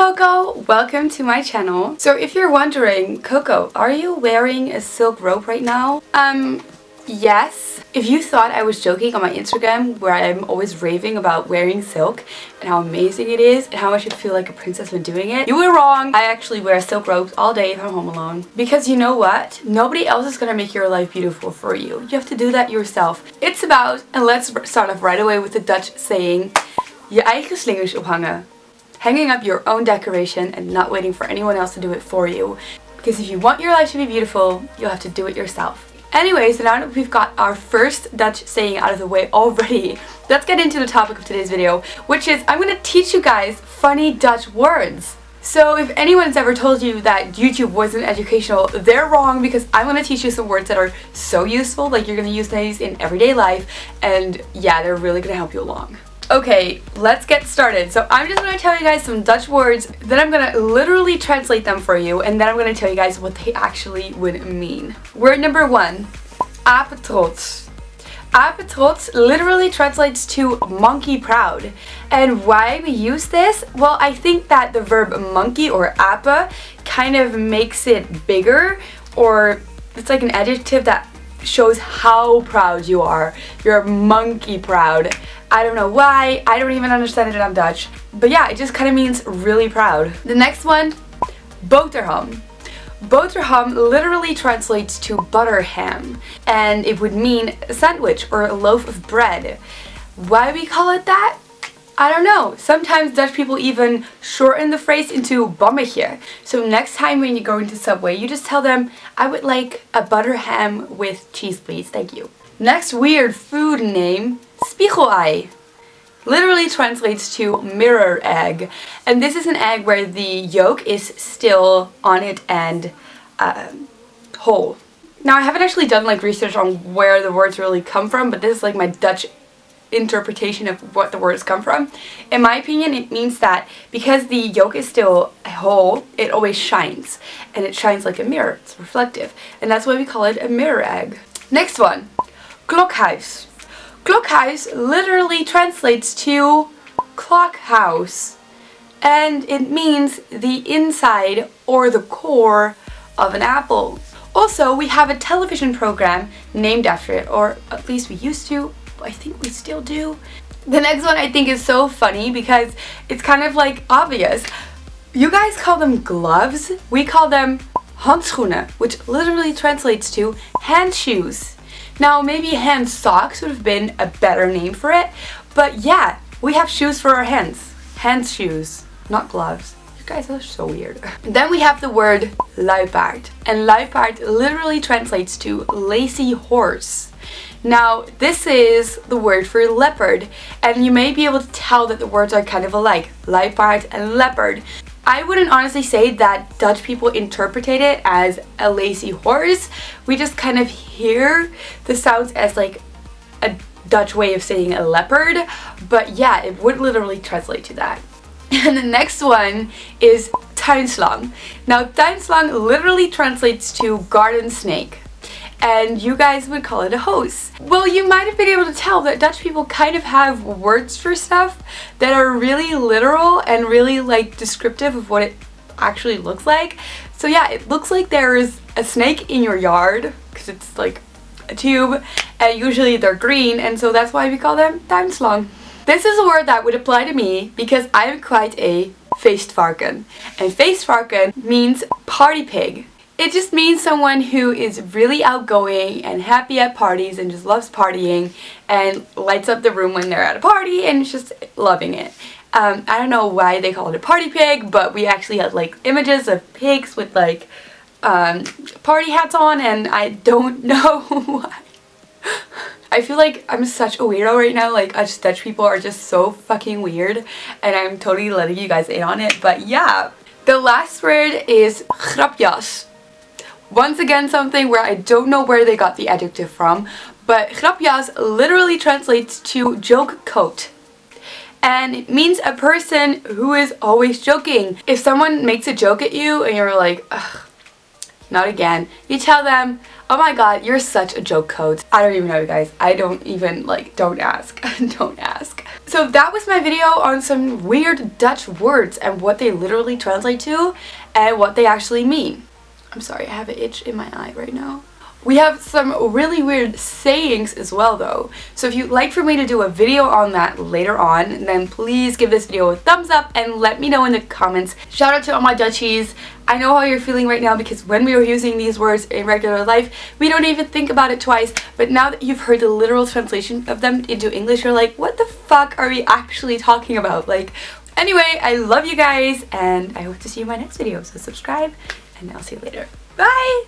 Coco! Welcome to my channel. So if you're wondering, Coco, are you wearing a silk robe right now? Yes. If you thought I was joking on my Instagram where I'm always raving about wearing silk and how amazing it is and how much you feel like a princess when doing it, you were wrong. I actually wear silk robes all day if I'm home alone. Because you know what? Nobody else is gonna make your life beautiful for you. You have to do that yourself. It's about, and let's start off right away with the Dutch saying, je eigen slingers ophangen. Hanging up your own decoration and not waiting for anyone else to do it for you. Because if you want your life to be beautiful, you'll have to do it yourself. Anyway, so now that we've got our first Dutch saying out of the way already, let's get into the topic of today's video, which is I'm going to teach you guys funny Dutch words. So if anyone's ever told you that YouTube wasn't educational, they're wrong, because I'm going to teach you some words that are so useful, like you're going to use these in everyday life, and yeah, they're really going to help you along. Okay, let's get started. So I'm just going to tell you guys some Dutch words, then I'm going to literally translate them for you, and then I'm going to tell you guys what they actually would mean. Word number 1, apetrots. Apetrots literally translates to monkey proud. And why we use this? Well, I think that the verb monkey or ape kind of makes it bigger, or it's like an adjective that shows how proud you are. You're monkey proud. I don't know why, I don't even understand it in Dutch. But yeah, it just kind of means really proud. The next one, boterham. Boterham literally translates to butter ham, and it would mean a sandwich or a loaf of bread. Why we call it that? I don't know. Sometimes Dutch people even shorten the phrase into bommetje. So next time when you go into Subway, you just tell them, I would like a butter ham with cheese please, thank you. Next weird food name, spiegelei. Literally translates to mirror egg. And this is an egg where the yolk is still on it and whole. Now I haven't actually done like research on where the words really come from, but this is like my Dutch interpretation of what the words come from. In my opinion, it means that because the yolk is still whole, it always shines. And it shines like a mirror. It's reflective. And that's why we call it a mirror egg. Next one, klokhuis. Klokhuis literally translates to clock house, and it means the inside or the core of an apple. Also, we have a television program named after it, or at least we used to. I think we still do. The next one I think is so funny because it's kind of like obvious. You guys call them gloves. We call them handschoenen, which literally translates to hand shoes. Now maybe hand socks would have been a better name for it, but yeah, we have shoes for our hands. Hand shoes, not gloves. You guys are so weird. Then we have the word luipaard, and luipaard literally translates to lazy horse. Now this is the word for leopard, and you may be able to tell that the words are kind of alike, luipaard and leopard. I wouldn't honestly say that Dutch people interpreted it as a lazy horse. We just kind of hear the sounds as like a Dutch way of saying a leopard. But yeah, it would literally translate to that. And the next one is tuinslang. Now tuinslang literally translates to garden snake. And you guys would call it a hose. Well, you might have been able to tell that Dutch people kind of have words for stuff that are really literal and really like descriptive of what it actually looks like. So yeah, it looks like there is a snake in your yard because it's like a tube, and usually they're green, and so that's why we call them tuinslang. This is a word that would apply to me because I'm quite a feestvarken, and feestvarken means party pig. It just means someone who is really outgoing and happy at parties and just loves partying and lights up the room when they're at a party and is just loving it. I don't know why they call it a party pig, but we actually had like images of pigs with like party hats on, and I don't know why. I feel like I'm such a weirdo right now. Like us Dutch people are just so fucking weird, and I'm totally letting you guys in on it. But yeah, the last word is grapjas. Once again, something where I don't know where they got the adjective from, but grapjas literally translates to joke coat. And it means a person who is always joking. If someone makes a joke at you and you're like, ugh, not again, you tell them, oh my god, you're such a joke coat. I don't even know, you guys. I don't even, like, don't ask. Don't ask. So So that was my video on some weird Dutch words and what they literally translate to and what they actually mean. I'm sorry, I have an itch in my eye right now. We have some really weird sayings as well though. So if you'd like for me to do a video on that later on, then please give this video a thumbs up and let me know in the comments. Shout out to all my Dutchies. I know how you're feeling right now because when we were using these words in regular life, we don't even think about it twice. But now that you've heard the literal translation of them into English, you're like, what the fuck are we actually talking about? Like, anyway, I love you guys and I hope to see you in my next video. So subscribe and I'll see you later. Bye!